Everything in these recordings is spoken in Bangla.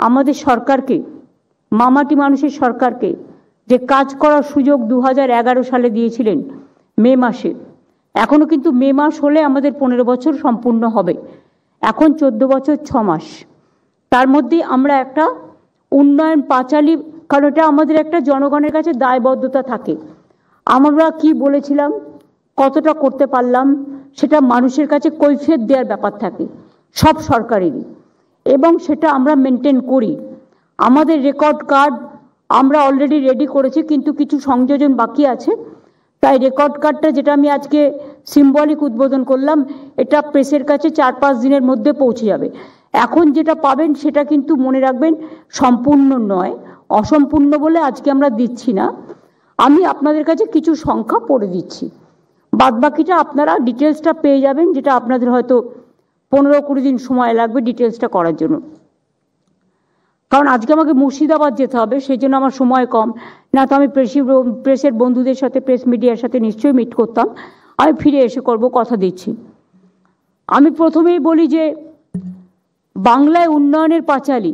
আমাদের সরকারকে, মামাটি মানুষের সরকারকে যে কাজ করার সুযোগ 2011 সালে দিয়েছিলেন মে মাসে, এখনো কিন্তু মে মাস হলে আমাদের 15 বছর সম্পূর্ণ হবে। এখন 14 বছর 6 মাস। তার মধ্যে আমরা একটা উন্নয়ন পাঁচালী, কারণ এটা আমাদের একটা জনগণের কাছে দায়বদ্ধতা থাকে। আমরা কি বলেছিলাম, কতটা করতে পারলাম, সেটা মানুষের কাছে কৈফিয়ত দেওয়ার ব্যাপার থাকে সব সরকারেরই, এবং সেটা আমরা মেনটেন করি। আমাদের রেকর্ড কার্ড আমরা অলরেডি রেডি করেছি, কিন্তু কিছু সংযোজন বাকি আছে। তাই রেকর্ড কার্ডটা, যেটা আমি আজকে সিম্বলিক উদ্বোধন করলাম, এটা প্রেসের কাছে 4-5 দিনের মধ্যে পৌঁছে যাবে। এখন যেটা পাবেন সেটা কিন্তু মনে রাখবেন সম্পূর্ণ নয়, অসম্পূর্ণ বলে আজকে আমরা দিচ্ছি না। আমি আপনাদের কাছে কিছু সংখ্যা পড়ে দিচ্ছি, বাদবাকিটা আপনারা ডিটেলসটা পেয়ে যাবেন, যেটা আপনাদের হয়তো 15-20 দিন সময় লাগবে ডিটেলসটা করার জন্য। কারণ আজকে আমাকে মুর্শিদাবাদ যেতে হবে, সেই জন্য আমার সময় কম। না তো আমি প্রেসের বন্ধুদের সাথে, প্রেস মিডিয়ার সাথে নিশ্চয়ই মিট করতাম। আমি ফিরে এসে করব, কথা দিচ্ছি। আমি প্রথমেই বলি যে বাংলায় উন্নয়নের পাঁচালী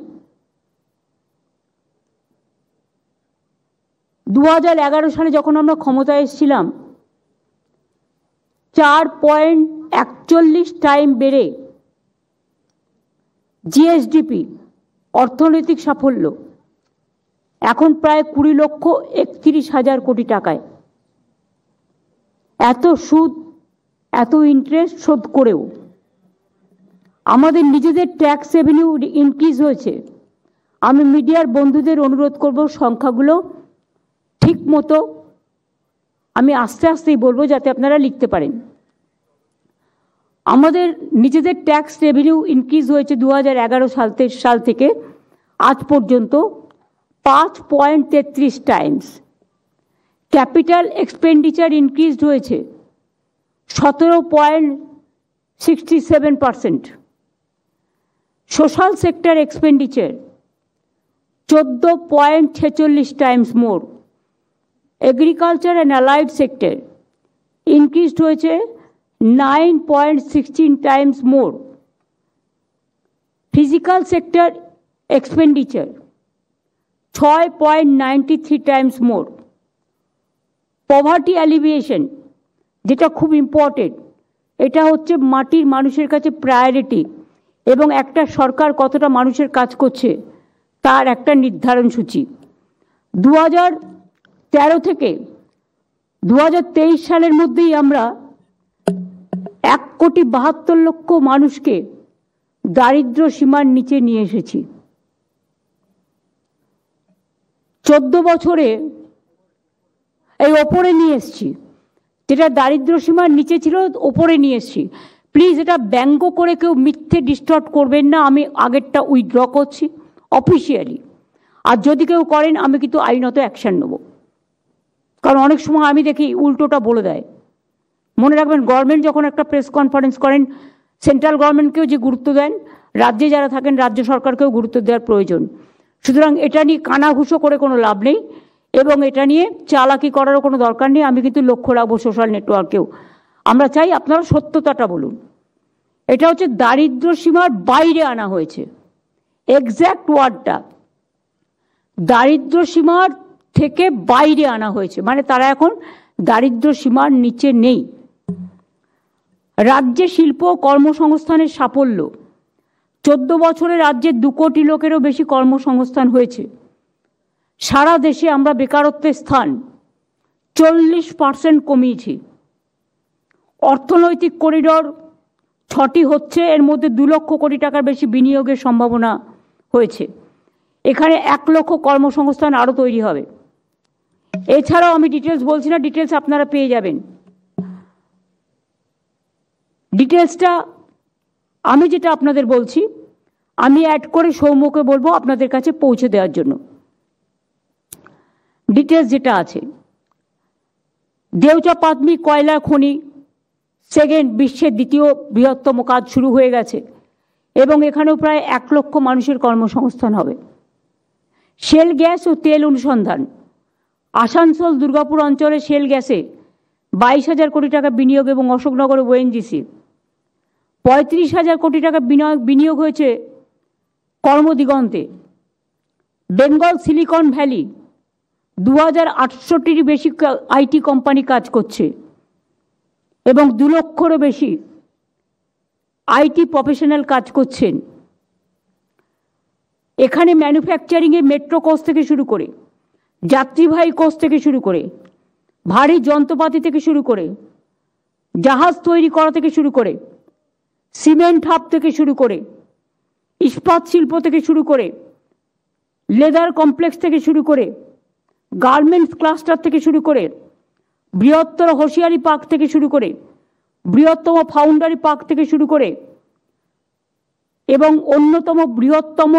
2011 সালে যখন আমরা ক্ষমতায় এসেছিলাম, 4.41 টাইম বেড়ে জিএসডিপি, অর্থনৈতিক সাফল্য, এখন প্রায় 20,31,000 কোটি টাকায়। এত সুদ, এত ইন্টারেস্ট শোধ করেও আমাদের নিজেদের ট্যাক্স রেভিনিউ ইনক্রিজ হয়েছে। আমি মিডিয়ার বন্ধুদের অনুরোধ করব, সংখ্যাগুলো ঠিক মতো আমি আস্তে আস্তেই বলবো যাতে আপনারা লিখতে পারেন। আমাদের নিজেদের ট্যাক্স রেভিনিউ ইনক্রিজ হয়েছে 2011 সাল থেকে আজ পর্যন্ত 5.33 টাইমস। ক্যাপিটাল এক্সপেন্ডিচার ইনক্রিজ হয়েছে 17.67%। Social sector expenditure 14.46 times more. Agriculture and allied sector increased হয়েছে 9.16 times more. Physical sector expenditure 6.93 times more. Poverty অ্যালিভিয়েশন, যেটা খুব ইম্পর্টেন্ট, এটা হচ্ছে মাটির মানুষের কাছে প্রায়োরিটি, এবং একটা সরকার কতটা মানুষের কাজ করছে তার একটা নির্ধারণ সূচি। 2013 থেকে 2023 সালের মধ্যেই আমরা 1,72,00,000 মানুষকে দারিদ্র সীমার নিচে নিয়ে এসেছি। 14 বছরে এই ওপরে নিয়ে এসেছি, যেটা দারিদ্র সীমার নিচে ছিল ওপরে নিয়ে এসেছি। প্লিজ এটা ব্যঙ্গ করে কেউ মিথ্যে ডিস্টর্ট করবেন না। আমি আগেরটা উইথড্র করছি অফিসিয়ালি, আর যদি কেউ করেন আমি কিন্তু আইনত অ্যাকশন নেব। কারণ অনেক সময় আমি দেখি উল্টোটা বলে দেয়। মনে রাখবেন, গভর্নমেন্ট যখন একটা প্রেস কনফারেন্স করেন, সেন্ট্রাল গভর্নমেন্টকেও যে গুরুত্ব দেন, রাজ্যে যারা থাকেন রাজ্য সরকারকেও গুরুত্ব দেওয়ার প্রয়োজন। সুতরাং এটা নিয়ে কানাঘুষো করে কোনো লাভ নেই, এবং এটা নিয়ে চালাকি করারও কোনো দরকার নেই। আমি কিন্তু লক্ষ্য রাখবো সোশ্যাল নেটওয়ার্কেও। আমরা চাই আপনারা সত্যতাটা বলুন। এটা হচ্ছে দারিদ্র সীমার বাইরে আনা হয়েছে, এক্স্যাক্ট ওয়ার্ডটা দারিদ্র সীমার থেকে বাইরে আনা হয়েছে, মানে তারা এখন দারিদ্র সীমার নিচে নেই। রাজ্যে শিল্প কর্মসংস্থানের সাফল্য, 14 বছরে রাজ্যে 2 কোটি লোকেরও বেশি কর্মসংস্থান হয়েছে। সারা দেশে আমরা বেকারত্বের স্থান 40% কমিয়েছি। অর্থনৈতিক করিডোর 6টি হচ্ছে, এর মধ্যে 2 লক্ষ কোটি টাকার বেশি বিনিয়োগের সম্ভাবনা হয়েছে। এখানে 1 লক্ষ কর্মসংস্থান আরও তৈরি হবে। এছাড়াও আমি ডিটেলস বলছি না, ডিটেলস আপনারা পেয়ে যাবেন। ডিটেলসটা আমি যেটা আপনাদের বলছি, আমি অ্যাড করে সৌম্যকে বলবো আপনাদের কাছে পৌঁছে দেওয়ার জন্য। ডিটেলস যেটা আছে, দেউচা পাতমি কয়লা খনি সেকেন্ড, বিশ্বের 2য় বৃহত্তম কাজ শুরু হয়ে গেছে, এবং এখানেও প্রায় 1 লক্ষ মানুষের কর্মসংস্থান হবে। শেল গ্যাস ও তেল অনুসন্ধান, আসানসোল দুর্গাপুর অঞ্চলে শেল গ্যাসে 22,000 কোটি টাকা বিনিয়োগ, এবং অশোকনগরে ওএনজিসি 35,000 কোটি টাকা বিনিয়োগ হয়েছে কর্মদিগন্তে বেঙ্গল সিলিকন ভ্যালি 2800টির বেশি আইটি কোম্পানি কাজ করছে এবং 2 লক্ষেরও বেশি আইটি প্রফেশনাল কাজ করছেন। এখানে ম্যানুফ্যাকচারিংয়ে মেট্রো কোচ থেকে শুরু করে, যাত্রীবাহী কোচ থেকে শুরু করে, ভারী যন্ত্রপাতি থেকে শুরু করে, জাহাজ তৈরি করা থেকে শুরু করে, সিমেন্ট হাব থেকে শুরু করে, ইস্পাত শিল্প থেকে শুরু করে, লেদার কমপ্লেক্স থেকে শুরু করে, গার্মেন্টস ক্লাস্টার থেকে শুরু করে, বৃহত্তর হোশিয়ারি পার্ক থেকে শুরু করে, বৃহত্তম ফাউন্ডারি পার্ক থেকে শুরু করে এবং অন্যতম বৃহত্তম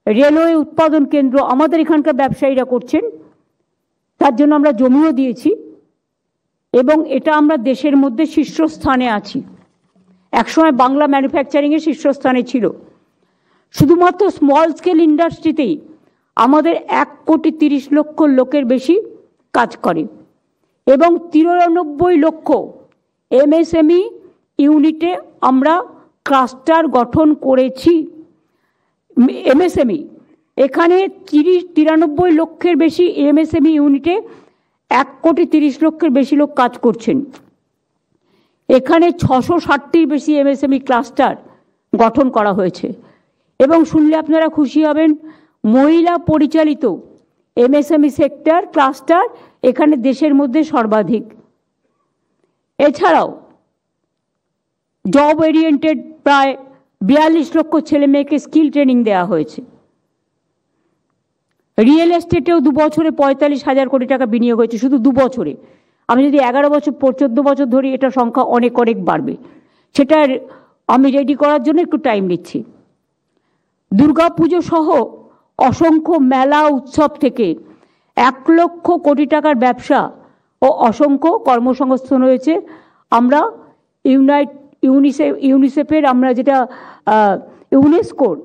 রেলওয়ে উৎপাদন কেন্দ্র আমাদের এখানকার ব্যবসায়ীরা করছেন। তার জন্য আমরা জমিও দিয়েছি এবং এটা আমরা দেশের মধ্যে শীর্ষস্থানে আছি। একসময় বাংলা ম্যানুফ্যাকচারিংয়ে শীর্ষস্থানে ছিল। শুধুমাত্র স্মল স্কেল ইন্ডাস্ট্রিতেই আমাদের 1,30,00,000 লোকের বেশি কাজ করে এবং 93 লক্ষ এমএসএমই ইউনিটে আমরা ক্লাস্টার গঠন করেছি। এমএসএমই এখানে 93 লক্ষের বেশি এমএসএমই ইউনিটে 1,30,00,000 বেশি লোক কাজ করছেন। এখানে 660টির বেশি এমএসএমই ক্লাস্টার গঠন করা হয়েছে এবং শুনলে আপনারা খুশি হবেন, মহিলা পরিচালিত এমএসএমই সেক্টর ক্লাস্টার এখানে দেশের মধ্যে সর্বাধিক। এছাড়াও জব ওরিয়েন্টেড প্রায় 42 লক্ষ ছেলে মেয়েকে স্কিল ট্রেনিং দেওয়া হয়েছে। রিয়েল এস্টেটেও 2 বছরে 45,000 কোটি টাকা বিনিয়োগ হয়েছে, শুধু 2 বছরে। আমি যদি 11 বছর 14 বছর ধরি এটা সংখ্যা অনেক অনেক বাড়বে। সেটা আমি রেডি করার জন্য একটু টাইম নিচ্ছি। দুর্গাপুজো সহ অসংখ্য মেলা উৎসব থেকে 1 লক্ষ কোটি টাকার ব্যবসা ও অসংখ্য কর্মসংস্থান হয়েছে। আমরা ইউনিসেফের আমরা যেটা ইউনেস্কোর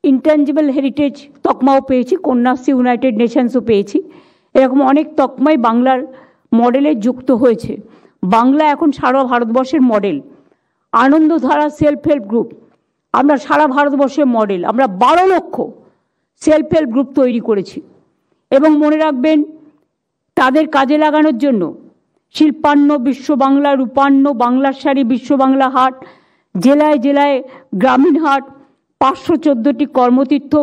ইনট্যাঞ্জিবল হেরিটেজ তকমাও পেয়েছি, কন্যাশ্রী ইউনাইটেড নেশনসও পেয়েছি। এরকম অনেক তকমাই বাংলার মডেলে যুক্ত হয়েছে। বাংলা এখন সারা ভারতবর্ষের model. Anandadhara self help group আমরা সারা ভারতবর্ষের মডেল। আমরা 12 লক্ষ সেলফ হেল্প গ্রুপ তৈরি করেছি এবং মনে রাখবেন তাদের কাজে লাগানোর জন্য শিল্পান্ন বিশ্ব বাংলা, রূপান্ন বাংলার শাড়ি, বিশ্ব বাংলা হাট, জেলায় জেলায় গ্রামীণ হাট, 514টি কর্মতীর্থ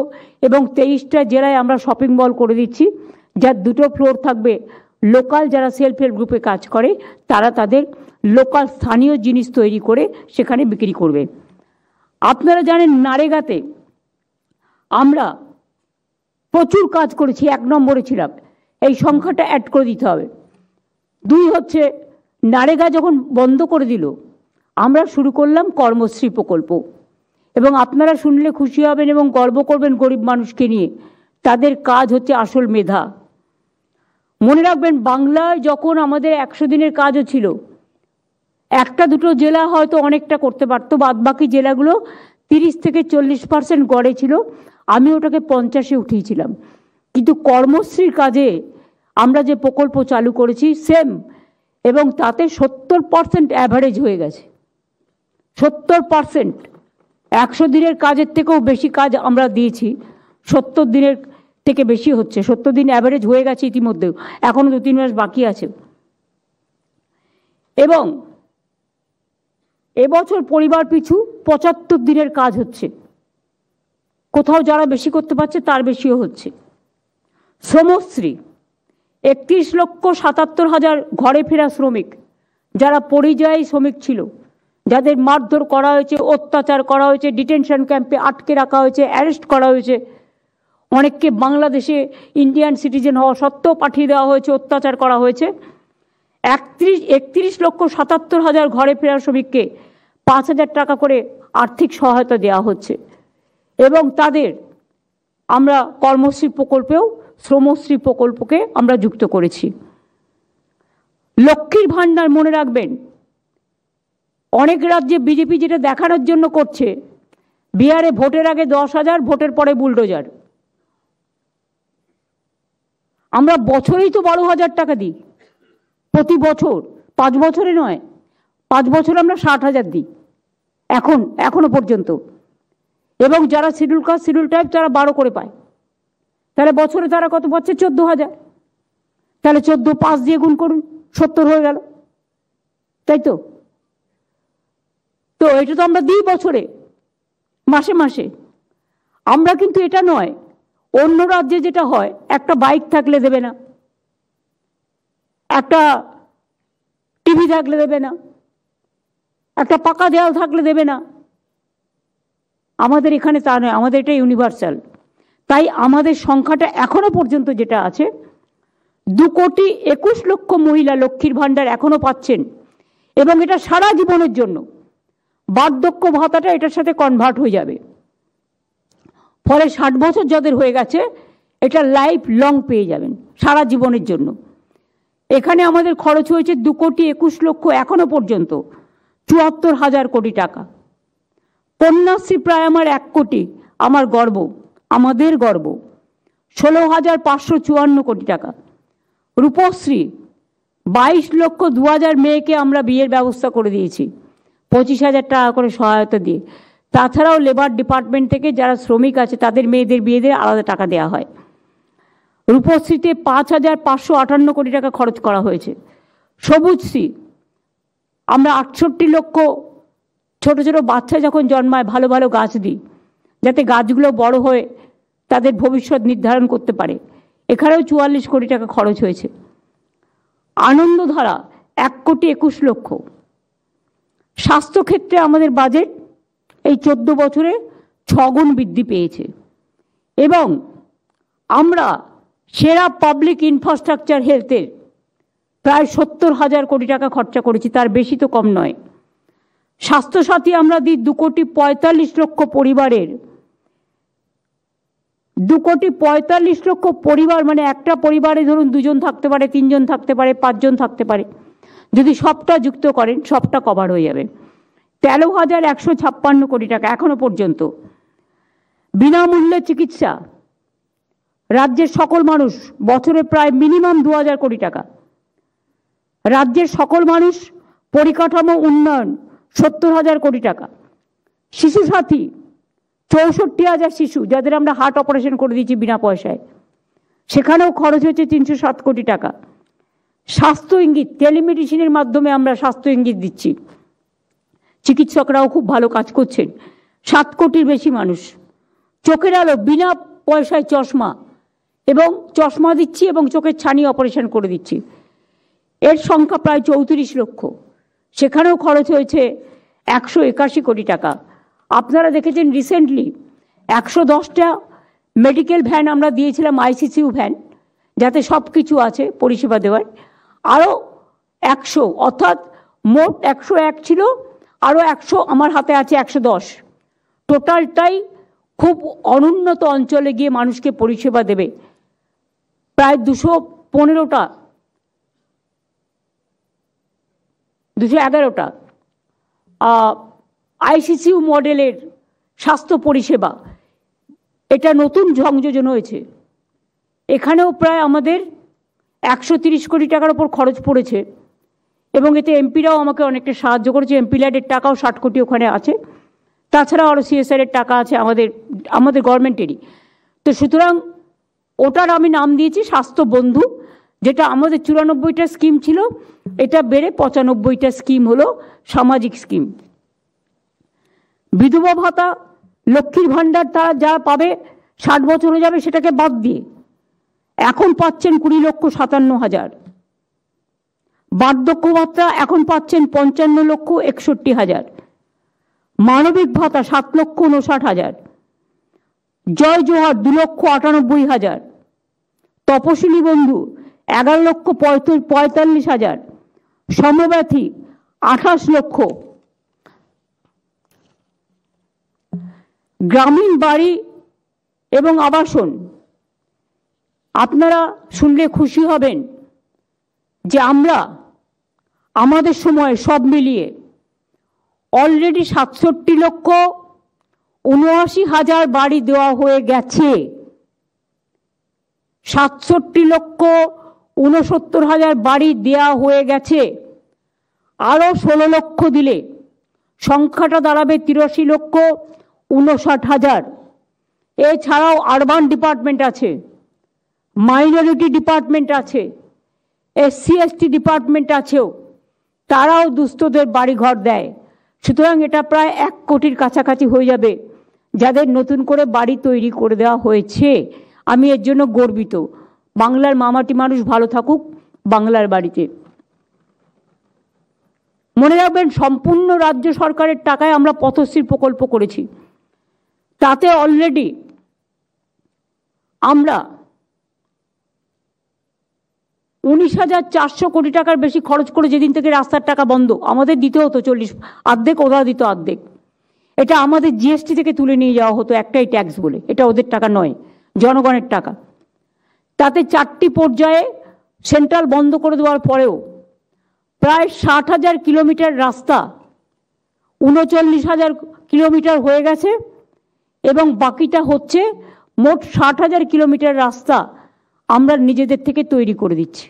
এবং 23টা জেলায় আমরা শপিং মল করে দিচ্ছি, যার 2টো ফ্লোর থাকবে লোকাল যারা সেলফ হেল্প গ্রুপে কাজ করে তারা তাদের লোকাল স্থানীয় জিনিস তৈরি করে সেখানে বিক্রি করবে। আপনারা জানেন নারেগাতে আমরা প্রচুর কাজ করেছি, 1 নম্বরে ছিলাম। এই সংখ্যাটা অ্যাড করে দিতে হবে। 2 হচ্ছে নারেগা যখন বন্ধ করে দিল আমরা শুরু করলাম কর্মশ্রী প্রকল্প এবং আপনারা শুনলে খুশি হবেন এবং গর্ব করবেন গরিব মানুষকে নিয়ে। তাদের কাজ হচ্ছে আসল মেধা। মনে রাখবেন বাংলায় যখন আমাদের 100 দিনের কাজও ছিল, 1-2 জেলা হয়তো অনেকটা করতে পারতো, বাদবাকি জেলাগুলো 30 থেকে 40% গড়ে ছিল। আমি ওটাকে 50-এ উঠিয়েছিলাম। কিন্তু কর্মশ্রীর কাজে আমরা যে প্রকল্প চালু করেছি সেম, এবং তাতে 70% অ্যাভারেজ হয়ে গেছে। 70% 100 দিনের কাজের থেকেও বেশি কাজ আমরা দিয়েছি, 70 দিনের থেকে বেশি হচ্ছে। 70 দিন অ্যাভারেজ হয়ে গেছে ইতিমধ্যেও, এখনো 2-3 মাস বাকি আছে। এবং এবছর পরিবার পিছু 75 দিনের কাজ হচ্ছে। কোথাও যারা বেশি করতে পারছে তার বেশিও হচ্ছে। শ্রমশ্রী 31,77,000 ঘরে ফেরা শ্রমিক যারা পরিযায়ী শ্রমিক ছিল, যাদের মারধর করা হয়েছে, অত্যাচার করা হয়েছে, ডিটেনশন ক্যাম্পে আটকে রাখা হয়েছে, অ্যারেস্ট করা হয়েছে, অনেককে বাংলাদেশে ইন্ডিয়ান সিটিজেন হওয়া সত্ত্বেও পাঠিয়ে দেওয়া হয়েছে, অত্যাচার করা হয়েছে। 31,77,000 ঘরে ফেরা শ্রমিককে 5,000 টাকা করে আর্থিক সহায়তা দেওয়া হচ্ছে এবং তাদের আমরা কর্মশ্রী প্রকল্পেও শ্রমশ্রী প্রকল্পকে আমরা যুক্ত করেছি। লক্ষ্মীর ভাণ্ডার মনে রাখবেন, অনেক রাজ্যে বিজেপি যেটা দেখানোর জন্য করছে, বিহারে ভোটের আগে 10,000, ভোটের পরে বুলডোজার। আমরা বছরেই তো 12,000 টাকা দিই প্রতি বছর, 5 বছরে নয়, 5 বছর আমরা 60,000 দিই এখনো পর্যন্ত। এবং যারা শিডিউল কাস্ট শিডিউল টাইপ তারা 12 করে পায়, তাহলে বছরে তারা কত পাচ্ছে? 14,000। তাহলে 14 5 দিয়ে গুণ করুন, 70 হয়ে গেল, তাই তো? তো এটা তো আমরা দিই বছরে, মাসে মাসে। আমরা কিন্তু এটা নয়, অন্য রাজ্যে যেটা হয়, একটা বাইক থাকলে দেবে না, একটা টিভি থাকলে দেবে না, একটা পাকা দেওয়াল থাকলে দেবে না। আমাদের এখানে তা নয়, আমাদের এটা ইউনিভার্সাল। তাই আমাদের সংখ্যাটা এখনো পর্যন্ত যেটা আছে, 2,21,00,000 মহিলা লক্ষ্মীর ভাণ্ডার এখনো পাচ্ছেন, এবং এটা সারা জীবনের জন্য। বার্ধক্য ভাতাটা এটার সাথে কনভার্ট হয়ে যাবে, ফলে 60 বছর যাদের হয়ে গেছে এটা লাইফ লং পেয়ে যাবেন, সারা জীবনের জন্য। এখানে আমাদের খরচ হয়েছে 2,21,00,000 এখনো পর্যন্ত, 74,000 কোটি টাকা। কন্যাশ্রী প্রায় আমার 1 কোটি, আমার গর্ব, আমাদের গর্ব, 16,554 কোটি টাকা। রূপশ্রী 22 লক্ষ 2,000 মেয়েকে আমরা বিয়ের ব্যবস্থা করে দিয়েছি, 25,000 টাকা করে সহায়তা দিয়ে। তাছাড়াও লেবার ডিপার্টমেন্ট থেকে যারা শ্রমিক আছে তাদের মেয়েদের বিয়ে দিয়ে আলাদা টাকা দেওয়া হয়। রূপশ্রীতে 5,558 কোটি টাকা খরচ করা হয়েছে। সবুজশ্রী আমরা 68 লক্ষ ছোট ছোট বাচ্চা যখন জন্মায় ভালো ভালো গাছ দিই, যাতে গাছগুলো বড় হয়ে তাদের ভবিষ্যৎ নির্ধারণ করতে পারে, এখানেও 44 কোটি টাকা খরচ হয়েছে। আনন্দধারা 1,21,00,000। স্বাস্থ্যক্ষেত্রে আমাদের বাজেট এই 14 বছরে 6 গুণ বৃদ্ধি পেয়েছে, এবং আমরা সেরা পাবলিক ইনফ্রাস্ট্রাকচার হেলথের প্রায় 70,000 কোটি টাকা খরচা করেছি, তার বেশি তো কম নয়। স্বাস্থ্যসাথী আমরা দিই 2,45,00,000 পরিবারের, 2,45,00,000 পরিবার, মানে একটা পরিবারে ধরুন 2 জন থাকতে পারে, 3 জন থাকতে পারে, 5 জন থাকতে পারে। যদি সবটা যুক্ত করেন সবটা কভার হয়ে যাবে। 13,156 কোটি টাকা এখনো পর্যন্ত। বিনামূল্যে চিকিৎসা রাজ্যের সকল মানুষ, বছরে প্রায় মিনিমাম 2,000 কোটি টাকা। রাজ্যের সকল মানুষ পরিকাঠামো উন্নয়ন 70,000 কোটি টাকা। শিশু সাথী 64,000 শিশু যাদের আমরা হার্ট অপারেশন করে দিয়েছি বিনা পয়সায়, সেখানেও খরচ হয়েছে 307 কোটি টাকা। স্বাস্থ্য ইঙ্গিত টেলিমেডিসিনের মাধ্যমে আমরা স্বাস্থ্য ইঙ্গিত দিচ্ছি, চিকিৎসকরাও খুব ভালো কাজ করছেন। 7 কোটির বেশি মানুষ। চোখের আলো বিনা পয়সায় চশমা, এবং চশমা দিচ্ছি এবং চোখের ছানি অপারেশন করে দিচ্ছি, এর সংখ্যা প্রায় 34 লক্ষ, সেখানেও খরচ হয়েছে 181 কোটি টাকা। আপনারা দেখেছেন রিসেন্টলি 110টা মেডিকেল ভ্যান আমরা দিয়েছিলাম, আইসিসিউ ভ্যান, যাতে সব কিছু আছে পরিষেবা দেওয়ার। আরও 100, অর্থাৎ মোট 101 ছিল, আরও 100 আমার হাতে আছে, 110। টোটালটাই খুব অনুন্নত অঞ্চলে গিয়ে মানুষকে পরিষেবা দেবে। প্রায় 211টা আইসিসিউ মডেলের স্বাস্থ্য পরিষেবা, এটা নতুন সংযোজন হয়েছে। এখানেও প্রায় আমাদের 130 কোটি টাকার ওপর খরচ পড়েছে, এবং এতে এমপিরাও আমাকে অনেকটা সাহায্য করেছে। এমপি ল্যাডের টাকাও 60 কোটি ওখানে আছে, তাছাড়া আরও সিএসআরের টাকা আছে আমাদের গভর্নমেন্টেরই। তো সুতরাং ওটার আমি নাম দিয়েছি স্বাস্থ্য বন্ধু, যেটা আমাদের 94টা স্কিম ছিল, এটা বেড়ে 95টা স্কিম হলো সামাজিক স্কিম। বিধবা ভাতা, লক্ষ্মীর ভাণ্ডার তারা যা পাবে 60 বছর হয়ে যাবে সেটাকে বাদ দিয়ে এখন পাচ্ছেন 20,57,000। বার্ধক্য ভাতা এখন পাচ্ছেন 55,61,000। মানবিক ভাতা 7,59,000। জয় জোহার 2,98,000। তপশিলি বন্ধু 11,45,000। সমব্যথী 28 লক্ষ। গ্রামীণ বাড়ি এবং আবাসন, আপনারা শুনলে খুশি হবেন যে আমরা আমাদের সময় সব মিলিয়ে অলরেডি 67,79,000 বাড়ি দেওয়া হয়ে গেছে। 67,69,000 বাড়ি দেওয়া হয়ে গেছে। আরও 16 লক্ষ দিলে সংখ্যাটা দাঁড়াবে 59,000। এছাড়াও আরবান ডিপার্টমেন্ট আছে, মাইনরিটি ডিপার্টমেন্ট আছে, SC ST ডিপার্টমেন্ট আছেও, তারাও দুস্থদের বাড়িঘর দেয়। সুতরাং এটা প্রায় 1 কোটির কাছাকাছি হয়ে যাবে যাদের নতুন করে বাড়ি তৈরি করে দেওয়া হয়েছে। আমি এর জন্য গর্বিত। বাংলার মামাটি মানুষ ভালো থাকুক বাংলার বাড়িতে। মনে রাখবেন, সম্পূর্ণ রাজ্য সরকারের টাকায় আমরা পথশ্রী প্রকল্প করেছি। তাতে অলরেডি আমরা 19,400 কোটি টাকার বেশি খরচ করে, যেদিন থেকে রাস্তার টাকা বন্ধ, আমাদের দিতে হতো 40, অর্ধেক ওরা দিত অর্ধেক। এটা আমাদের GST থেকে তুলে নিয়ে যাওয়া হতো, একটাই ট্যাক্স বলে। এটা ওদের টাকা নয়, জনগণের টাকা। তাতে 4টি পর্যায়ে সেন্ট্রাল বন্ধ করে দেওয়ার পরেও প্রায় 60,000 কিলোমিটার রাস্তা 39,000 কিলোমিটার হয়ে গেছে, এবং বাকিটা হচ্ছে মোট 60,000 কিলোমিটার রাস্তা আমরা নিজেদের থেকে তৈরি করে দিচ্ছি।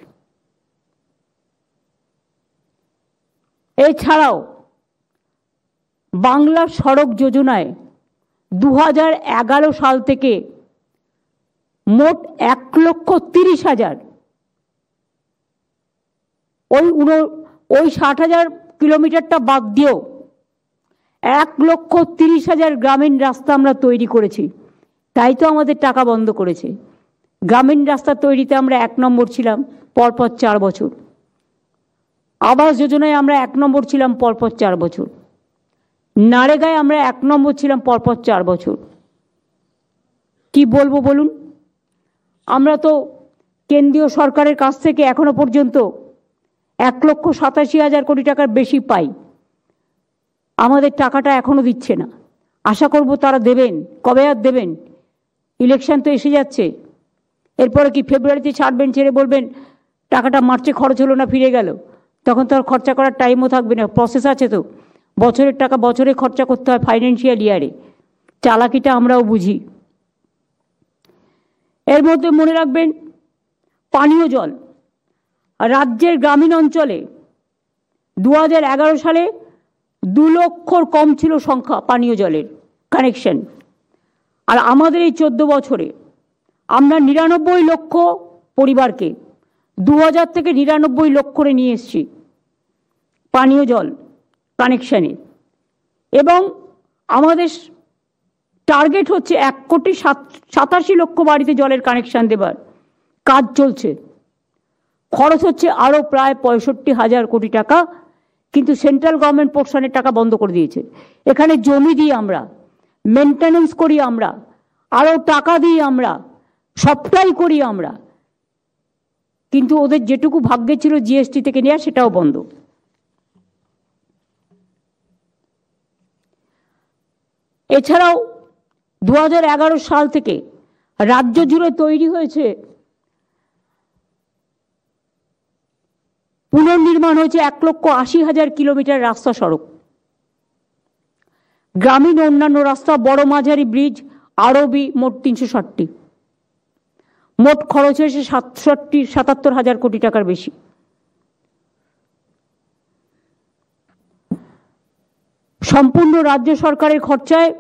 এছাড়াও বাংলার সড়ক যোজনায় 2011 সাল থেকে মোট 1,30,000, ওই 60,000 কিলোমিটারটা বাদ দিয়েও 1,30,000 গ্রামীণ রাস্তা আমরা তৈরি করেছি। তাই তো আমাদের টাকা বন্ধ করেছে। গ্রামীণ রাস্তা তৈরিতে আমরা 1 নম্বর ছিলাম পরপর 4 বছর। আবাস যোজনায় আমরা 1 নম্বর ছিলাম পরপর 4 বছর। নারেগায় আমরা 1 নম্বর ছিলাম পরপর 4 বছর। কি বলবো বলুন? আমরা তো কেন্দ্রীয় সরকারের কাছ থেকে এখনো পর্যন্ত 1,87,000 কোটি টাকার বেশি পাই। আমাদের টাকাটা এখনো দিচ্ছে না। আশা করব তারা দেবেন। কবে আর দেবেন? ইলেকশন তো এসে যাচ্ছে। এরপরে কি ফেব্রুয়ারিতে ছাড়বেন, ছেড়ে বলবেন টাকাটা মার্চে খরচ হলো না, ফিরে গেল? তখন তো আর খরচা করার টাইমও থাকবে না। প্রসেস আছে তো, বছরের টাকা বছরে খরচা করতে হয়, ফাইন্যান্সিয়াল ইয়ারে। চালাকিটা আমরাও বুঝি। এর মধ্যে মনে রাখবেন, পানীয় জল। রাজ্যের গ্রামীণ অঞ্চলে 2011 সালে 2 লক্ষর কম ছিল সংখ্যা পানীয় জলের কানেকশন। আর আমাদের এই 14 বছরে আমরা 99 লক্ষ পরিবারকে 2000 থেকে 99 লক্ষ করে নিয়ে এসেছি পানীয় জল কানেকশানে। এবং আমাদের টার্গেট হচ্ছে 1,87,00,000 বাড়িতে জলের কানেকশান দেবার কাজ চলছে। খরচ হচ্ছে আরও প্রায় 65,000 কোটি টাকা, কিন্তু সেন্ট্রাল গভর্নমেন্ট পোর্শনের টাকা বন্ধ করে দিয়েছে। এখানে জমি দিই আমরা, মেনটেনেন্স করি আমরা, আরও টাকা দিই আমরা, সবটাই করি আমরা, কিন্তু ওদের যেটুকু ভাগ্যে ছিল GST থেকে নেওয়া সেটাও বন্ধ। এছাড়াও 2011 সাল থেকে রাজ্য জুড়ে তৈরি হয়েছে, পুনর্নির্মাণ হয়েছে 1,80,000 কিলোমিটার রাস্তা সড়ক। গ্রামীণ অন্যান্য রাস্তা, বড় মাঝারি ব্রিজ, আরবি মোট 360টি। মোট খরচ হয়েছে 77,000 কোটি টাকার বেশি। সম্পূর্ণ রাজ্য সরকারের খরচায়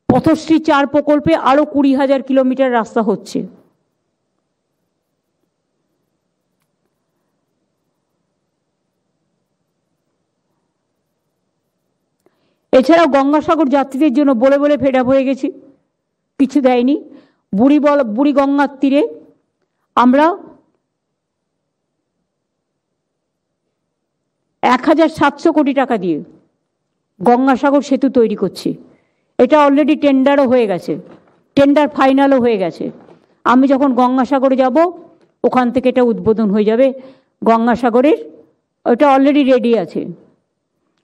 পথশ্রী 4 প্রকল্পে আরো 20,000 কিলোমিটার রাস্তা হচ্ছে। এছাড়াও গঙ্গাসাগর যাত্রীদের জন্য বলে বলে ফেড আপ হয়ে গেছি, কিছু দেয়নি। বুড়ি গঙ্গার তীরে আমরা 1,700 কোটি টাকা দিয়ে গঙ্গাসাগর সেতু তৈরি করছি। এটা অলরেডি টেন্ডারও হয়ে গেছে, টেন্ডার ফাইনালও হয়ে গেছে। আমি যখন গঙ্গাসাগরে যাব ওখান থেকে এটা উদ্বোধন হয়ে যাবে গঙ্গাসাগরের। ওটা অলরেডি রেডি আছে।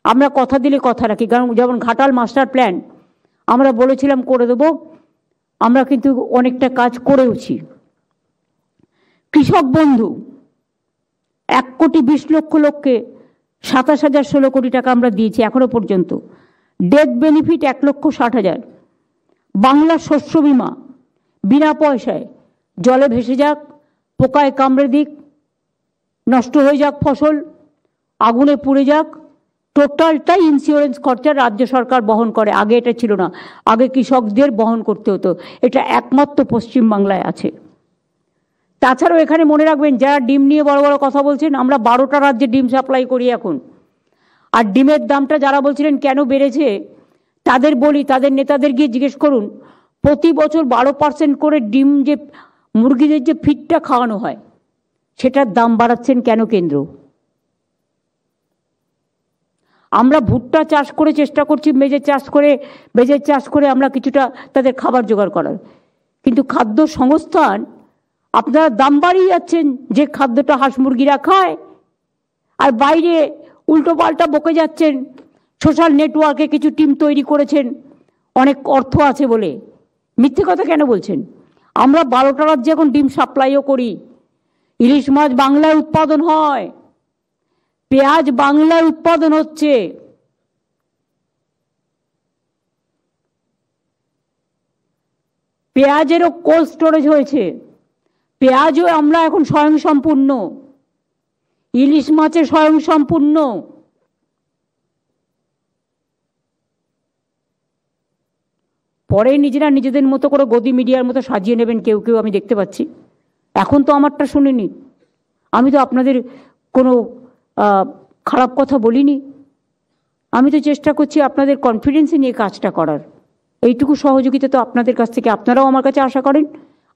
আমরা কথা দিলে কথা রাখি। কারণ যেমন ঘাটাল মাস্টার প্ল্যান আমরা বলেছিলাম করে দেব, আমরা কিন্তু অনেকটা কাজ করেওছি। কৃষক বন্ধু 1,20,00,000 লোককে 27,016 কোটি টাকা আমরা দিয়েছি এখনো পর্যন্ত। Death benefit 1,60,000। বাংলা শস্য বিমা বিনা পয়সায়, জলে ভেসে যাক, পোকায় কামড়ে দিক, নষ্ট হয়ে যাক ফসল, আগুনে পুড়ে যাক, টোটালটাই ইন্স্যুরেন্স খরচা রাজ্য সরকার বহন করে। আগে এটা ছিল না, আগে কৃষকদের বহন করতে হতো। এটা একমাত্র পশ্চিমবাংলায় আছে। তাছাড়াও এখানে মনে রাখবেন, যারা ডিম নিয়ে বড় বড় কথা বলছেন, আমরা 12টা রাজ্যে ডিম সাপ্লাই করি এখন। আর ডিমের দামটা যারা বলছিলেন কেন বেড়েছে, তাদের বলি, তাদের নেতাদের গিয়ে জিজ্ঞেস করুন, প্রতি বছর 12% করে ডিম, যে মুরগিদের যে ফিডটা খাওয়ানো হয়, সেটার দাম বাড়াচ্ছেন কেন কেন্দ্র? আমরা ভুট্টা চাষ করে চেষ্টা করছি, মেজের চাষ করে আমরা কিছুটা তাদের খাবার জোগাড় করার, কিন্তু খাদ্য সংস্থান আপনারা দাম বাড়িয়ে যাচ্ছেন যে খাদ্যটা হাঁস মুরগিরা খায়, আর বাইরে উল্টো পাল্টা বকে যাচ্ছেন। সোশ্যাল নেটওয়ার্কে কিছু টিম তৈরি করেছেন অনেক অর্থ আছে বলে। মিথ্যে কথা কেন বলছেন? আমরা 12টা রাজ্যে এখন ডিম সাপ্লাইও করি। ইলিশ মাছ বাংলায় উৎপাদন হয়, পেঁয়াজ বাংলায় উৎপাদন হচ্ছে, পেঁয়াজেরও কোল্ড স্টোরেজ হয়েছে, পেঁয়াজও আমরা এখন স্বয়ংসম্পূর্ণ, ইলিশ মাছে স্বয়ংসম্পূর্ণ। পরে নিজেরা নিজেদের মতো করে গদি মিডিয়ার মতো সাজিয়ে নেবেন কেউ কেউ, আমি দেখতে পাচ্ছি। এখন তো আমারটা শুনিনি, আমি তো আপনাদের কোনো খারাপ কথা বলিনি। আমি তো চেষ্টা করছি আপনাদের কনফিডেন্সে নিয়ে কাজটা করার। এইটুকু সহযোগিতা তো আপনাদের কাছ থেকে আপনারাও আমার কাছে আশা করেন,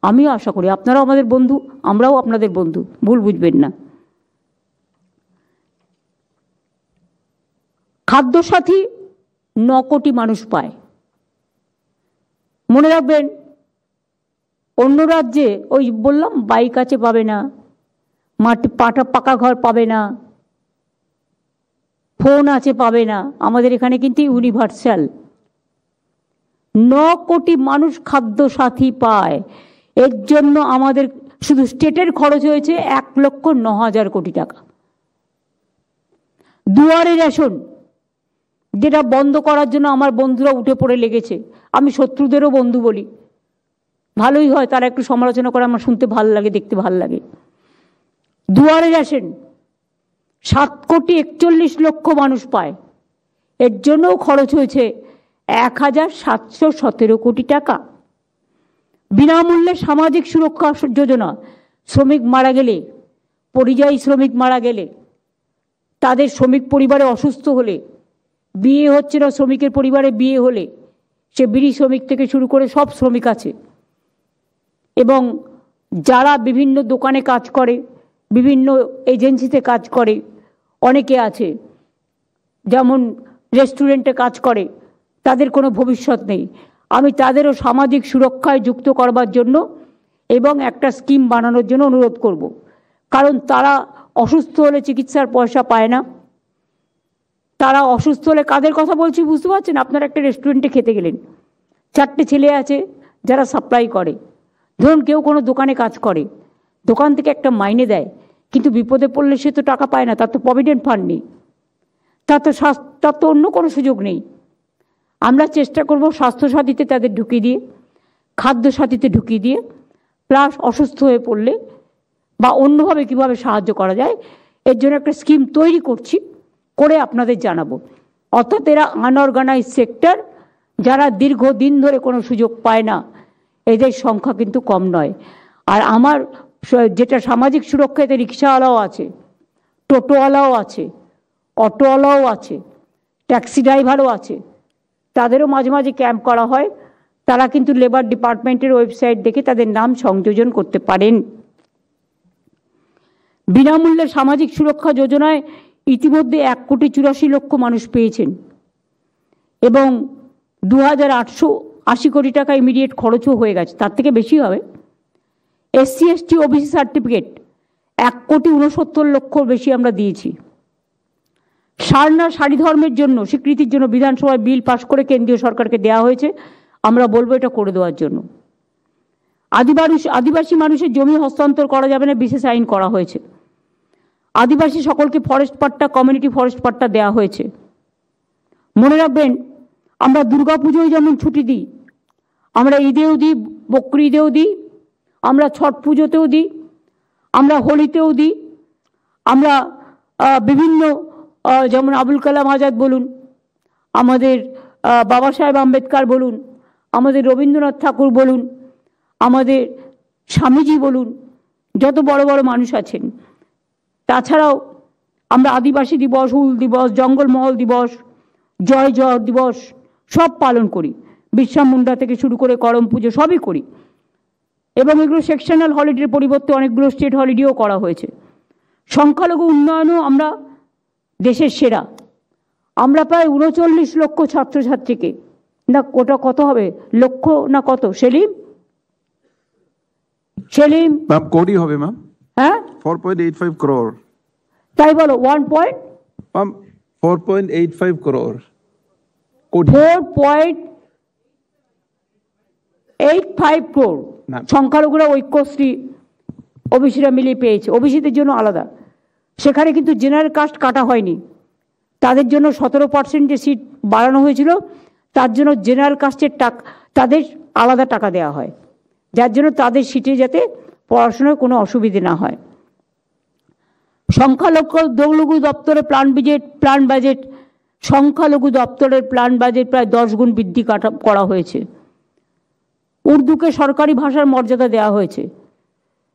আমিও আশা করি। আপনারাও আমাদের বন্ধু, আমরাও আপনাদের বন্ধু, ভুল বুঝবেন না। খাদ্যসাথী 9 কোটি মানুষ পায়। মনে রাখবেন, অন্য রাজ্যে ওই বললাম বাইক আছে পাবে না, পাকা ঘর পাবে না, ফোন আছে পাবে না, আমাদের এখানে কিন্তু ইউনিভার্সাল। 9 কোটি মানুষ খাদ্যসাথী পায়। এর জন্য আমাদের শুধু স্টেটের খরচ হয়েছে 1,09,000 কোটি টাকা। দুয়ারে রেশন, যেটা বন্ধ করার জন্য আমার বন্ধুরা উঠে পড়ে লেগেছে, আমি শত্রুদেরও বন্ধু বলি, ভালোই হয়, তারা একটু সমালোচনা করে, আমার শুনতে ভাল লাগে, দেখতে ভাল লাগে। দুয়ারে রেশন 7,41,00,000 মানুষ পায়। এর জন্যও খরচ হয়েছে 1,717 কোটি টাকা। বিনামূল্যে সামাজিক সুরক্ষা যোজনা, শ্রমিক মারা গেলে, পরিযায়ী শ্রমিক মারা গেলে, তাদের শ্রমিক পরিবারে অসুস্থ হলে, বিয়ে হচ্ছে না শ্রমিকের পরিবারে বিয়ে হলে, সে বিড়ি শ্রমিক থেকে শুরু করে সব শ্রমিক আছে। এবং যারা বিভিন্ন দোকানে কাজ করে, বিভিন্ন এজেন্সিতে কাজ করে, অনেকে আছে যেমন রেস্টুরেন্টে কাজ করে, তাদের কোনো ভবিষ্যৎ নেই। আমি তাদেরও সামাজিক সুরক্ষায় যুক্ত করবার জন্য এবং একটা স্কিম বানানোর জন্য অনুরোধ করব। কারণ তারা অসুস্থ হলে চিকিৎসার পয়সা পায় না। তারা অসুস্থ হলে, কাদের কথা বলছি বুঝতে পারছেন? আপনারা একটা রেস্টুরেন্টে খেতে গেলেন, 4টে ছেলে আছে যারা সাপ্লাই করে। ধরুন কেউ কোনো দোকানে কাজ করে, দোকান থেকে একটা মাইনে দেয়, কিন্তু বিপদে পড়লে সে তো টাকা পায় না, তার তো প্রভিডেন্ট ফান্ড নেই, তার তো অন্য কোনো সুযোগ নেই। আমরা চেষ্টা করব স্বাস্থ্যসাথীতে তাদের ঢুকিয়ে দিয়ে, খাদ্যসাথীতে ঢুকিয়ে দিয়ে, প্লাস অসুস্থ হয়ে পড়লে বা অন্যভাবে কিভাবে সাহায্য করা যায়, এর জন্য একটা স্কিম তৈরি করছি, করে আপনাদের জানাবো। অর্থাৎ এরা আনঅর্গানাইজ সেক্টর, যারা দীর্ঘদিন ধরে কোনো সুযোগ পায় না, এদের সংখ্যা কিন্তু কম নয়। আর আমার যেটা সামাজিক সুরক্ষা, এতে রিক্সাওয়ালাও আছে, টোটোওয়ালাও আছে, অটোওয়ালাও আছে, ট্যাক্সি ড্রাইভারও আছে, তাদেরও মাঝে মাঝে ক্যাম্প করা হয়। তারা কিন্তু লেবার ডিপার্টমেন্টের ওয়েবসাইট দেখে তাদের নাম সংযোজন করতে পারেন। বিনামূল্যে সামাজিক সুরক্ষা যোজনায় ইতিমধ্যে 1,84,00,000 মানুষ পেয়েছেন এবং 2,880 কোটি টাকা ইমিডিয়েট খরচও হয়ে গেছে, তার থেকে বেশি হবে। SC ST OBC সার্টিফিকেট 1,69,00,000 বেশি আমরা দিয়েছি। সারনা সারি ধর্মের জন্য স্বীকৃতির জন্য বিধানসভায় বিল পাশ করে কেন্দ্রীয় সরকারকে দেওয়া হয়েছে, আমরা বলবো এটা করে দেওয়ার জন্য। আদিবাসী মানুষের জমি হস্তান্তর করা যাবে না, বিশেষ আইন করা হয়েছে। আদিবাসী সকলকে ফরেস্ট পাট্টা, কমিউনিটি ফরেস্ট পাট্টা দেওয়া হয়েছে। মনে রাখবেন, আমরা দুর্গাপুজোয় যেমন ছুটি দিই, আমরা ঈদেও দিই, বকরি ঈদেও দিই, আমরা ছট পুজোতেও দিই, আমরা হোলিতেও দিই, আমরা বিভিন্ন যেমন আবুল কালাম আজাদ বলুন, আমাদের বাবা সাহেব আম্বেদকর বলুন, আমাদের রবীন্দ্রনাথ ঠাকুর বলুন, আমাদের স্বামীজি বলুন, যত বড় বড় মানুষ আছেন। তাছাড়াও আমরা আদিবাসী দিবস, হুল দিবস, জঙ্গলমহল দিবস, জয় জওহর দিবস সব পালন করি। বিরসা মুন্ডা থেকে শুরু করে করম পুজো সবই করি, এবং এগুলো সেকশনাল হলিডের পরিবর্তে অনেকগুলো স্টেট হলিডেও করা হয়েছে। সংখ্যালঘু উন্নয়নও আমরা দেশের সেরা। আমরা প্রায় ৩৯ লক্ষ ছাত্রছাত্রীকে, না ওটা কত হবে, লক্ষ না কত সেলিম? সেলিম ম্যাম কোটি হবে ম্যাম। হ্যাঁ 4.85 crore। তাই বলো 4.85 crore কোটি। 4.85 crore সংখ্যালঘুরা ঐক্যশ্রী ওবিসিরা মিলিয়ে পেয়েছে। ওবিসিদের জন্য আলাদা, সেখানে কিন্তু জেনারেল কাস্ট কাটা হয়নি। তাদের জন্য 17% যে সিট বাড়ানো হয়েছিল, তার জন্য জেনারেল কাস্টের তাদের আলাদা টাকা দেওয়া হয়, যার জন্য তাদের সিটে যাতে পড়াশোনার কোনো অসুবিধে না হয়। সংখ্যালঘু দপ্তরের প্ল্যান বাজেট সংখ্যালঘু দপ্তরের প্ল্যান বাজেট প্রায় 10 গুণ বৃদ্ধি করা হয়েছে। উর্দুকে সরকারি ভাষার মর্যাদা দেওয়া হয়েছে।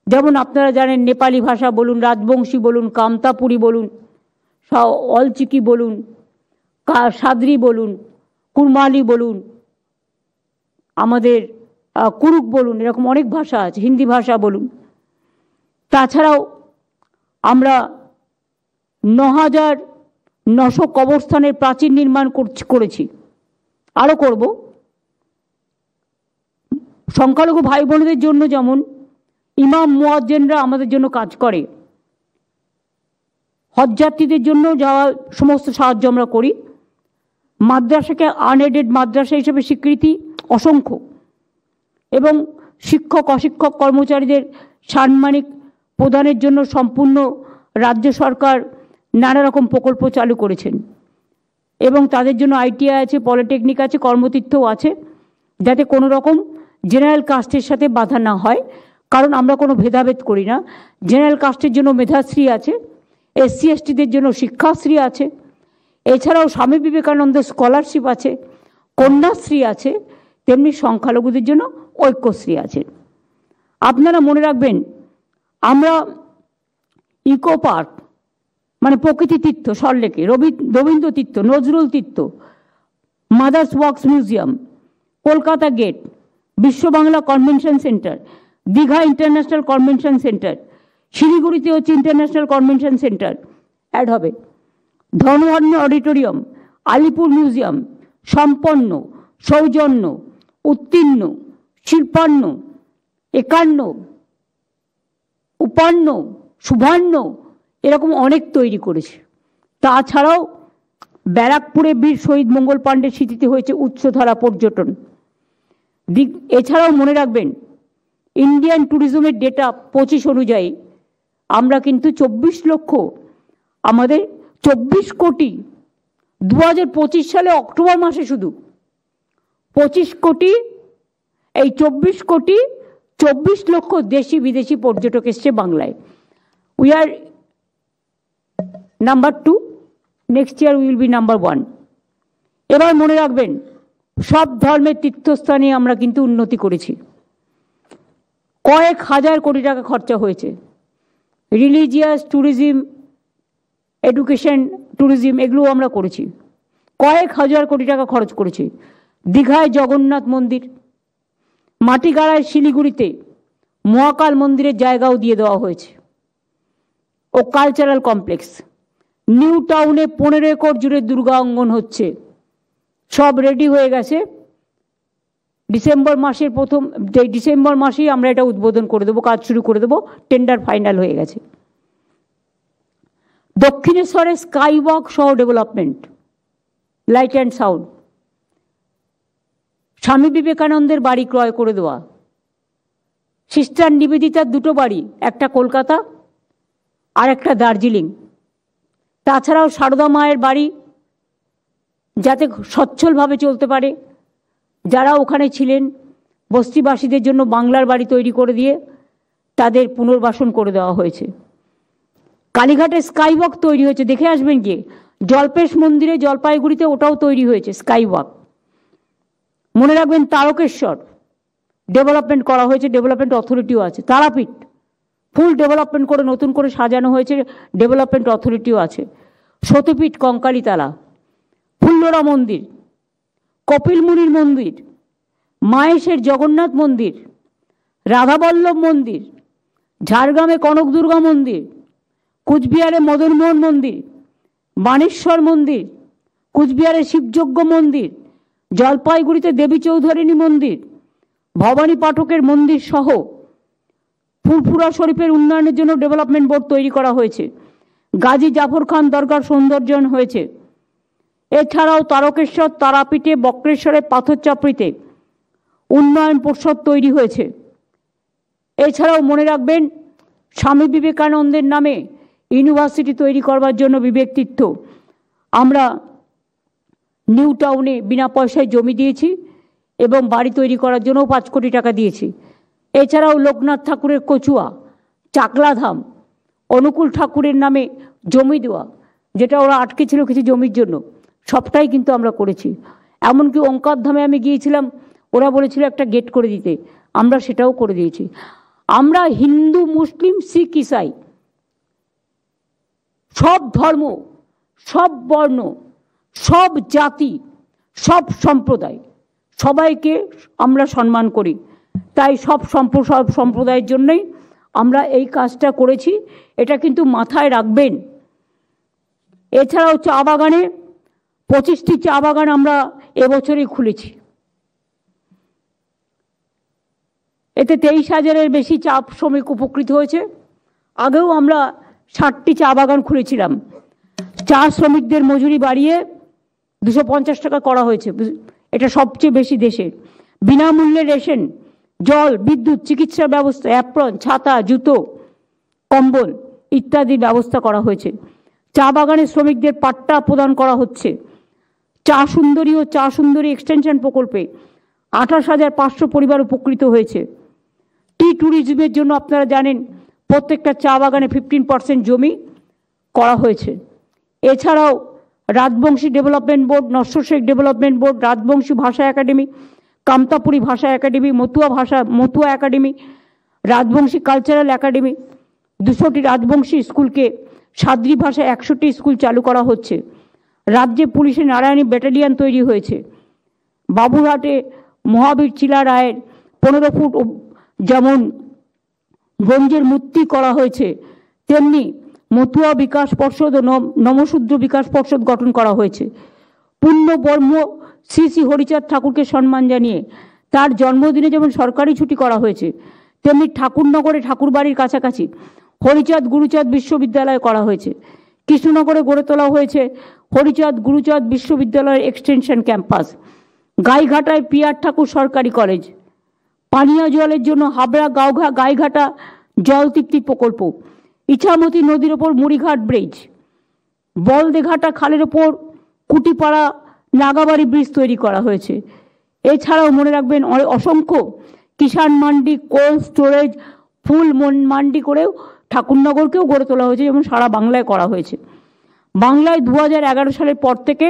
যেমন আপনারা জানেন, নেপালি ভাষা বলুন, রাজবংশী বলুন, কামতাপুরি বলুন, অলচিকি বলুন, সাদরি বলুন, কুরমালি বলুন, আমাদের কুরুক বলুন, এরকম অনেক ভাষা আছে, হিন্দি ভাষা বলুন। তাছাড়াও আমরা ৯,৯০০ কবরস্থানের প্রাচীর নির্মাণ করেছি, আরও করব। সংখ্যালঘু ভাই বোনদের জন্য যেমন ইমাম মুয়াজ্জিনরা আমাদের জন্য কাজ করে, হজযাত্রীদের জন্য যাওয়া সমস্ত সাহায্য আমরা করি। মাদ্রাসাকে আনএডেড মাদ্রাসা হিসেবে স্বীকৃতি অসংখ্য, এবং শিক্ষক অশিক্ষক কর্মচারীদের সাম্মানিক প্রদানের জন্য সম্পূর্ণ রাজ্য সরকার নানা রকম প্রকল্প চালু করেছেন, এবং তাদের জন্য ITI আছে, পলিটেকনিক আছে, কর্মতীর্থও আছে, যাতে কোনো রকম জেনারেল কাস্টের সাথে বাধা না হয়। কারণ আমরা কোনো ভেদাভেদ করি না। জেনারেল কাস্টের জন্য মেধাশ্রী আছে, SC STদের জন্য শিক্ষাশ্রী আছে, এছাড়াও স্বামী বিবেকানন্দ স্কলারশিপ আছে, কন্যাশ্রী আছে, তেমনি সংখ্যালঘুদের জন্য ঐক্যশ্রী আছে। আপনারা মনে রাখবেন, আমরা ইকো পার্ক মানে প্রকৃতি তীর্থ সল্লেকে, Rabindra Tirtha, Nazrul Tirtha, mother's works museum, Kolkata gate, Biswa Bangla convention centre, Digha international convention centre, শিলিগুড়িতে হচ্ছে ইন্টারন্যাশনাল কনভেনশন সেন্টার অ্যাড হবে, ধনওয়ান্য অডিটোরিয়াম, আলিপুর মিউজিয়াম, সম্পন্ন, সৌজন্য, উত্তীর্ণ, শিল্পান্ন, একান্ন, উপান্ন, শুভান্ন, এরকম অনেক তৈরি করেছে। তাছাড়াও ব্যারাকপুরে বীর শহীদ মঙ্গল পাণ্ডের স্মৃতিতে হয়েছে উচ্চধারা পর্যটন। এছাড়াও মনে রাখবেন, ইন্ডিয়ান ট্যুরিজমের ডেটা 25 অনুযায়ী আমরা কিন্তু 24 লক্ষ, আমাদের 24 কোটি 2025 সালে অক্টোবর মাসে শুধু 25 কোটি, এই 24 কোটি 24 লক্ষ দেশি বিদেশি পর্যটক এসছে বাংলায়। We are number 2, next year will be number 1। এবার মনে রাখবেন, সব ধর্মের তীর্থস্থানে আমরা কিন্তু উন্নতি করেছি। কয়েক হাজার কোটি টাকা খরচা হয়েছে। রিলিজিয়াস ট্যুরিজম, এডুকেশন ট্যুরিজম, এগুলো আমরা করেছি। কয়েক হাজার কোটি টাকা খরচ করেছি। দীঘায় জগন্নাথ মন্দির, মাটিগাড়ায় শিলিগুড়িতে মহাকাল মন্দিরের জায়গাও দিয়ে দেওয়া হয়েছে, ও কালচারাল কমপ্লেক্স। নিউ টাউনে 15 একর জুড়ে দুর্গা অঙ্গন হচ্ছে, সব রেডি হয়ে গেছে। ডিসেম্বর মাসেই আমরা এটা উদ্বোধন করে দেবো, কাজ শুরু করে দেবো, টেন্ডার ফাইনাল হয়ে গেছে। দক্ষিণেশ্বরে স্কাই ওয়াক সহ ডেভেলপমেন্ট, লাইট অ্যান্ড সাউন্ড। স্বামী বিবেকানন্দের বাড়ি ক্রয় করে দেওয়া। সিস্টার নিবেদিতার 2টো বাড়ি, একটা কলকাতা আর একটা দার্জিলিং। তাছাড়াও সারদা মায়ের বাড়ি যাতে সচ্ছলভাবে চলতে পারে, যারা ওখানে ছিলেন বস্তিবাসীদের জন্য বাংলার বাড়ি তৈরি করে দিয়ে তাদের পুনর্বাসন করে দেওয়া হয়েছে। কালীঘাটে স্কাইওয়াক তৈরি হয়েছে, দেখে আসবেন গিয়ে। জলপেশ মন্দিরে জলপাইগুড়িতে ওটাও তৈরি হয়েছে স্কাই ওয়াক। মনে রাখবেন তারকেশ্বর ডেভেলপমেন্ট করা হয়েছে, ডেভেলপমেন্ট অথরিটিও আছে। তারাপীঠ ফুল ডেভেলপমেন্ট করে নতুন করে সাজানো হয়েছে, ডেভেলপমেন্ট অথরিটিও আছে। সতীপীঠ কঙ্কালীতলা, ফুল্লরা মন্দির, কপিল মুনির মন্দির, মাহেশের জগন্নাথ মন্দির, রাধাবল্লভ মন্দির, ঝাড়গ্রামে কনক দুর্গা মন্দির, কুচবিহারে মদনমোহন মন্দির, বানেশ্বর মন্দির, কুচবিহারে শিবযজ্ঞ মন্দির, জলপাইগুড়িতে দেবী চৌধুরানী মন্দির, ভবানী পাঠকের মন্দির সহ ফুরফুরা শরীফের উন্নয়নের জন্য ডেভেলপমেন্ট বোর্ড তৈরি করা হয়েছে। গাজী জাফর খান দরগার সৌন্দর্যায়ন হয়েছে। এছাড়াও তারকেশ্বর, তারাপীঠে, বক্রেশ্বরে, পাথর চাপড়িতে উন্নয়ন পর্ষদ তৈরি হয়েছে। এছাড়াও মনে রাখবেন স্বামী বিবেকানন্দের নামে ইউনিভার্সিটি তৈরি করবার জন্য বিবেক তীর্থ আমরা নিউ টাউনে বিনা পয়সায় জমি দিয়েছি এবং বাড়ি তৈরি করার জন্য 5 কোটি টাকা দিয়েছি। এছাড়াও লোকনাথ ঠাকুরের কচুয়া, চাকলাধাম, অনুকূল ঠাকুরের নামে জমি দেওয়া, যেটা ওরা আটকে ছিল কিছু জমির জন্য, সবটাই কিন্তু আমরা করেছি। এমনকি ওঙ্কার ধামে আমি গিয়েছিলাম, ওরা বলেছিল একটা গেট করে দিতে, আমরা সেটাও করে দিয়েছি। আমরা হিন্দু, মুসলিম, শিখ, ইসাই সব ধর্ম, সব বর্ণ, সব জাতি, সব সম্প্রদায়, সবাইকে আমরা সম্মান করি। তাই সব সম্প্রদায়ের জন্যই আমরা এই কাজটা করেছি, এটা কিন্তু মাথায় রাখবেন। এছাড়াও চা বাগানে 25টি চা বাগান আমরা এবছরই খুলেছি। এতে 23,000-এর বেশি চা শ্রমিক উপকৃত হয়েছে। আগেও আমরা 60টি চা বাগান খুলেছিলাম। চা শ্রমিকদের মজুরি বাড়িয়ে 250 টাকা করা হয়েছে, এটা সবচেয়ে বেশি দেশে। বিনামূল্যে রেশন, জল, বিদ্যুৎ, চিকিৎসা ব্যবস্থা, অ্যাপ্রন, ছাতা, জুতো, কম্বল ইত্যাদির ব্যবস্থা করা হয়েছে। চা বাগানের শ্রমিকদের পাট্টা প্রদান করা হচ্ছে। চা সুন্দরী ও চা সুন্দরী এক্সটেনশন প্রকল্পে 28,500 পরিবার উপকৃত হয়েছে। টি ট্যুরিজমের জন্য আপনারা জানেন প্রত্যেকটা চা বাগানে 15% জমি করা হয়েছে। এছাড়াও Rajbanshi development board, Nashya Sheikh development board, Rajbanshi ভাষা একাডেমি, কামতাপুরী ভাষা academy, Matua academy, Rajbanshi cultural academy, 200টি রাজবংশী স্কুলকে সাদ্রি ভাষায় 100টি স্কুল চালু করা হচ্ছে। রাজ্যে পুলিশের নারায়ণী ব্যাটালিয়ন তৈরি হয়েছে। বাবুরহাটে মহাবীর চিলা রায়ের 15 ফুট যেমন ব্রোঞ্জের মূর্তি করা হয়েছে, তেমনি মতুয়া বিকাশ পর্ষদ ও নমশূদ্র বিকাশ পর্ষদ গঠন করা হয়েছে। পূর্ণবর্ম শ্রী শ্রী হরিচাঁদ ঠাকুরকে সম্মান জানিয়ে তার জন্মদিনে যেমন সরকারি ছুটি করা হয়েছে, তেমনি ঠাকুরনগরে ঠাকুরবাড়ির কাছাকাছি হরিচাঁদ গুরুচাঁদ বিশ্ববিদ্যালয় করা হয়েছে। কৃষ্ণনগরে গড়ে তোলা হয়েছে হরিচাঁদ গুরুচাঁদ বিশ্ববিদ্যালয়ের এক্সটেনশন ক্যাম্পাস। গাইঘাটায় পিয়ার ঠাকুর সরকারি কলেজ। পানীয় জলের জন্য হাবড়া গাইঘাটা জল তৃপ্তি প্রকল্প। ইছামতি নদীর ওপর মুড়িঘাট ব্রিজ। বলদেঘাটা খালের ওপর কুটিপাড়া নাগাবাড়ি ব্রিজ তৈরি করা হয়েছে। এছাড়াও মনে রাখবেন অসংখ্য কিষাণ মান্ডি, কোল্ড স্টোরেজ, ফুল মান্ডি করেও ঠাকুরনগরকেও গড়ে তোলা হয়েছে, যেমন সারা বাংলায় করা হয়েছে। বাংলায় 2011 সালের পর থেকে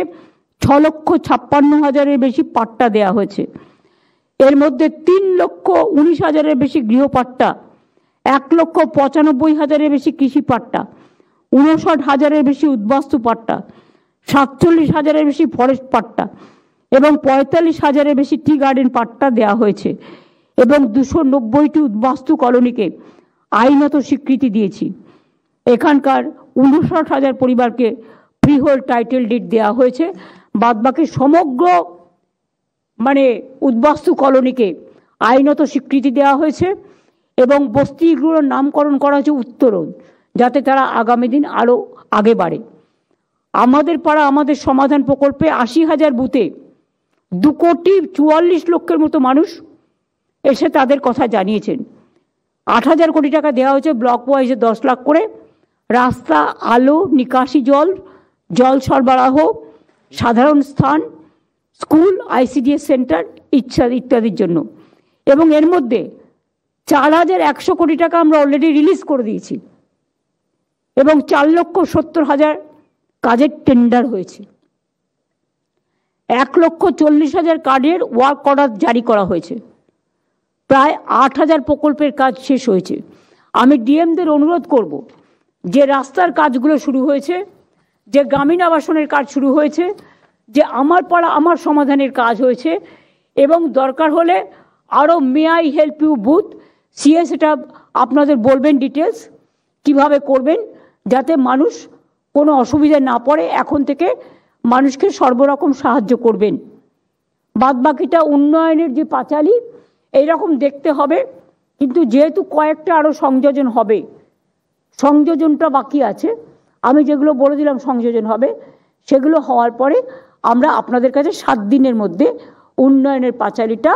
6,56,000-এর বেশি পাট্টা দেওয়া হয়েছে। এর মধ্যে 3,19,000-এর বেশি গৃহপাট্টা, 1,95,000-এর বেশি কৃষি পাট্টা, 59,000-এর বেশি উদ্বাস্তু পাট্টা, 47,000-এর বেশি ফরেস্ট পাট্টা এবং 45,000-এর বেশি টি গার্ডেন পাট্টা দেওয়া হয়েছে এবং 290টি উদ্বাস্তু কলোনিকে আইনত স্বীকৃতি দিয়েছি। এখানকার 59,000 পরিবারকে ফ্রিহোল্ড টাইটেল ডিড দেওয়া হয়েছে। বাদবাকি সমগ্র উদ্বাস্তু কলোনিকে আইনত স্বীকৃতি দেওয়া হয়েছে এবং বস্তিগুলোর নামকরণ করা হয়েছে উত্তরণ, যাতে তারা আগামী দিন আরও আগে বাড়ে। আমাদের পাড়া আমাদের সমাধান প্রকল্পে 80,000 বুথে 2,44,00,000 মতো মানুষ এসে তাদের কথা জানিয়েছেন। 8,000 কোটি টাকা দেওয়া হয়েছে ব্লক ওয়াইজে 10 লাখ করে। রাস্তা, আলো, নিকাশি জল সরবরাহ, সাধারণ স্থান, স্কুল, ICDS সেন্টার ইত্যাদির জন্য। এবং এর মধ্যে 4,100 কোটি টাকা আমরা অলরেডি রিলিজ করে দিয়েছি এবং 4,70,000 কাজের টেন্ডার হয়েছে, 1,40,000 কার্ডের ওয়ার্ক অর্ডার জারি করা হয়েছে, প্রায় 8,000 প্রকল্পের কাজ শেষ হয়েছে। আমি ডিএমদের অনুরোধ করব যে রাস্তার কাজগুলো শুরু হয়েছে, যে গ্রামীণ আবাসনের কাজ শুরু হয়েছে, যে আমার পাড়া আমার সমাধানের কাজ হয়েছে, এবং দরকার হলে আরও may I help you booth CS এটা আপনাদের বলবেন ডিটেলস কিভাবে করবেন, যাতে মানুষ কোনো অসুবিধা না পড়ে। এখন থেকে মানুষকে সর্বরকম সাহায্য করবেন। বাদবাকিটা উন্নয়নের যে পাঁচালী এইরকম দেখতে হবে, কিন্তু যেহেতু কয়েকটা আরও সংযোজন হবে, সংযোজনটা বাকি আছে, আমি যেগুলো বলে দিলাম সংযোজন হবে, সেগুলো হওয়ার পরে আমরা আপনাদের কাছে 7 দিনের মধ্যে উন্নয়নের পাঁচালীটা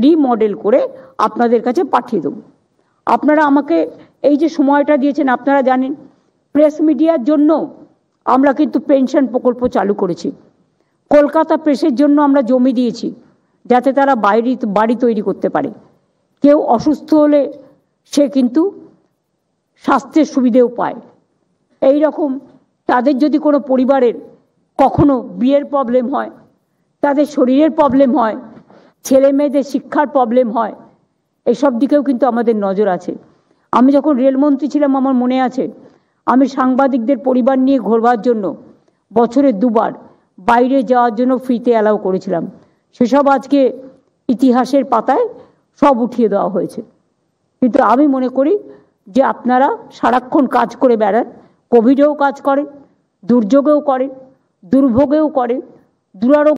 রিমডেল করে আপনাদের কাছে পাঠিয়ে দেব। আপনারা আমাকে এই যে সময়টা দিয়েছেন, আপনারা জানেন প্রেস মিডিয়ার জন্য আমরা কিন্তু পেনশন প্রকল্প চালু করেছি। কলকাতা প্রেসের জন্য আমরা জমি দিয়েছি যাতে তারা বাড়ি তৈরি করতে পারে। কেউ অসুস্থ হলে সে কিন্তু স্বাস্থ্যের সুবিধেও পায়। এই রকম তাদের যদি কোনো পরিবারের কখনো বিয়ের প্রবলেম হয়, তাদের শরীরের প্রবলেম হয়, ছেলে মেয়েদের শিক্ষার প্রবলেম হয়, এসব দিকেও কিন্তু আমাদের নজর আছে। আমি যখন রেলমন্ত্রী ছিলাম, আমার মনে আছে আমি সাংবাদিকদের পরিবার নিয়ে ঘোরবার জন্য বছরে 2 বার বাইরে যাওয়ার জন্য ফ্রিতে অ্যালাউ করেছিলাম। সেসব আজকে ইতিহাসের পাতায় সব উঠিয়ে দেওয়া হয়েছে। কিন্তু আমি মনে করি যে আপনারা সারাক্ষণ কাজ করে বেড়ান, কোভিডেও কাজ করেন, দুর্যোগেও করেন, দুর্ভোগেও করেন, দুরারোগ্য